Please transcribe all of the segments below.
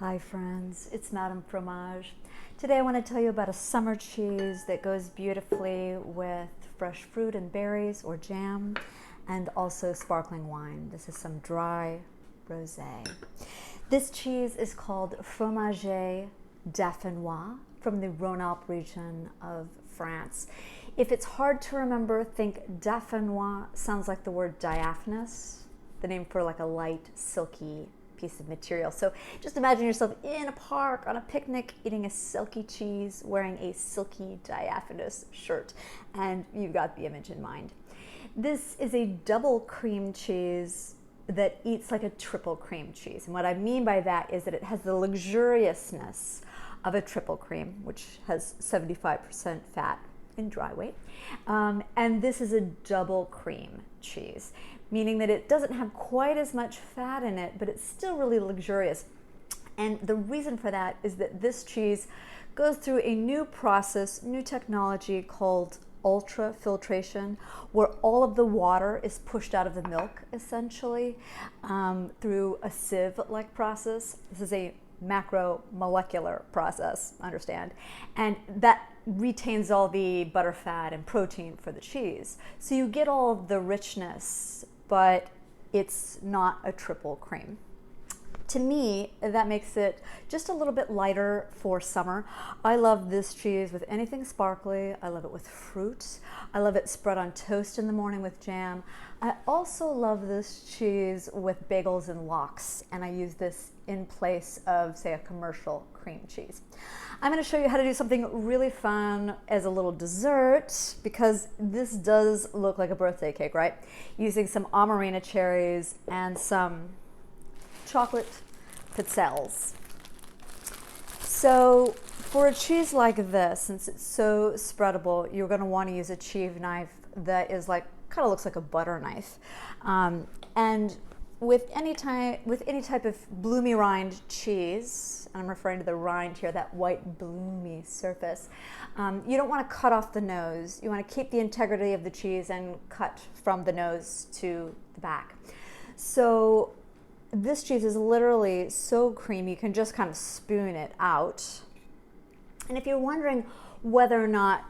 Hi friends, it's Madame Fromage. Today I want to tell you about a summer cheese that goes beautifully with fresh fruit and berries or jam, and also sparkling wine. This is some dry rosé. This cheese is called Fromager Dauphinois from the Rhône-Alpes region of France. If it's hard to remember, think Dauphinois sounds like the word diaphanous, the name for like a light, silky piece of material. So just imagine yourself in a park on a picnic eating a silky cheese, wearing a silky diaphanous shirt, and you've got the image in mind. This is a double cream cheese that eats like a triple cream cheese. And what I mean by that is that it has the luxuriousness of a triple cream, which has 75% fat in dry weight. And this is a double cream cheese, meaning that it doesn't have quite as much fat in it, but it's still really luxurious. And the reason for that is that this cheese goes through a new process, new technology called ultrafiltration, where all of the water is pushed out of the milk, essentially, through a sieve-like process. This is a macromolecular process, understand, and that retains all the butter fat and protein for the cheese. So you get all of the richness, but it's not a triple cream. To me, that makes it just a little bit lighter for summer. I love this cheese with anything sparkly. I love it with fruit. I love it spread on toast in the morning with jam. I also love this cheese with bagels and lox, and I use this in place of, say, a commercial cream cheese. I'm going to show you how to do something really fun as a little dessert, because this does look like a birthday cake, right? Using some amarena cherries and some chocolate pizzelles. So for a cheese like this, since it's so spreadable, you're going to want to use a cheese knife that is like, kind of looks like a butter knife. And with any type of bloomy rind cheese, and I'm referring to the rind here, that white bloomy surface, you don't want to cut off the nose. You want to keep the integrity of the cheese and cut from the nose to the back. So this cheese is literally so creamy, you can just kind of spoon it out. And if you're wondering whether or not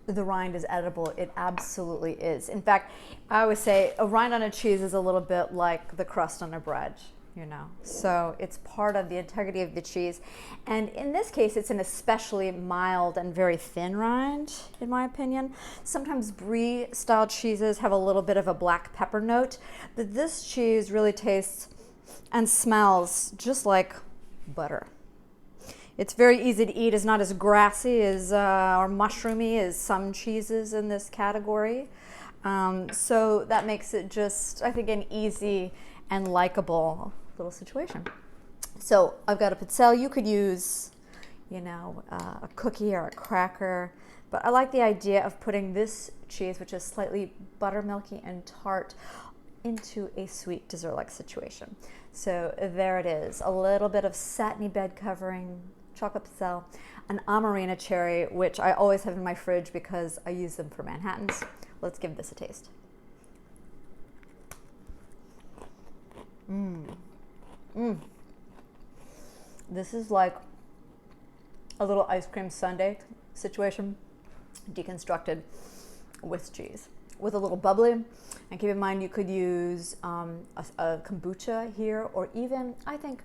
the rind is edible, it absolutely is. In fact, I always say a rind on a cheese is a little bit like the crust on a bread, you know. So it's part of the integrity of the cheese. And in this case, it's an especially mild and very thin rind, in my opinion. Sometimes brie style cheeses have a little bit of a black pepper note, but this cheese really tastes and smells just like butter. It's very easy to eat. It's not as grassy as or mushroomy as some cheeses in this category. So that makes it just, I think, an easy and likable little situation. So I've got a pizzelle. You could use, you know, a cookie or a cracker, but I like the idea of putting this cheese, which is slightly buttermilky and tart, into a sweet dessert-like situation. So there it is, a little bit of satiny bed covering, chocolate pizzelle, an amarena cherry, which I always have in my fridge because I use them for Manhattans. Let's give this a taste. This is like a little ice cream sundae situation, deconstructed with cheese, with a little bubbly. And keep in mind, you could use a kombucha here, or even, I think,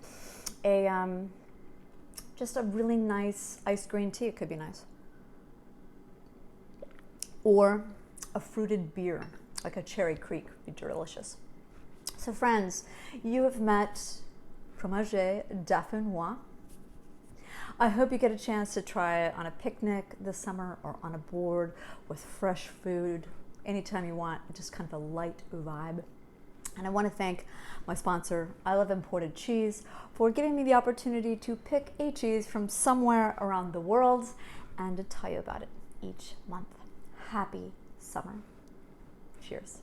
just a really nice iced green tea. It could be nice. Or a fruited beer, like a Cherry Creek, would be delicious. So friends, you have met Fromager Dauphinois. I hope you get a chance to try it on a picnic this summer, or on a board with fresh food, anytime you want, just kind of a light vibe. And I want to thank my sponsor, I Love Imported Cheese, for giving me the opportunity to pick a cheese from somewhere around the world and to tell you about it each month. Happy summer. Cheers.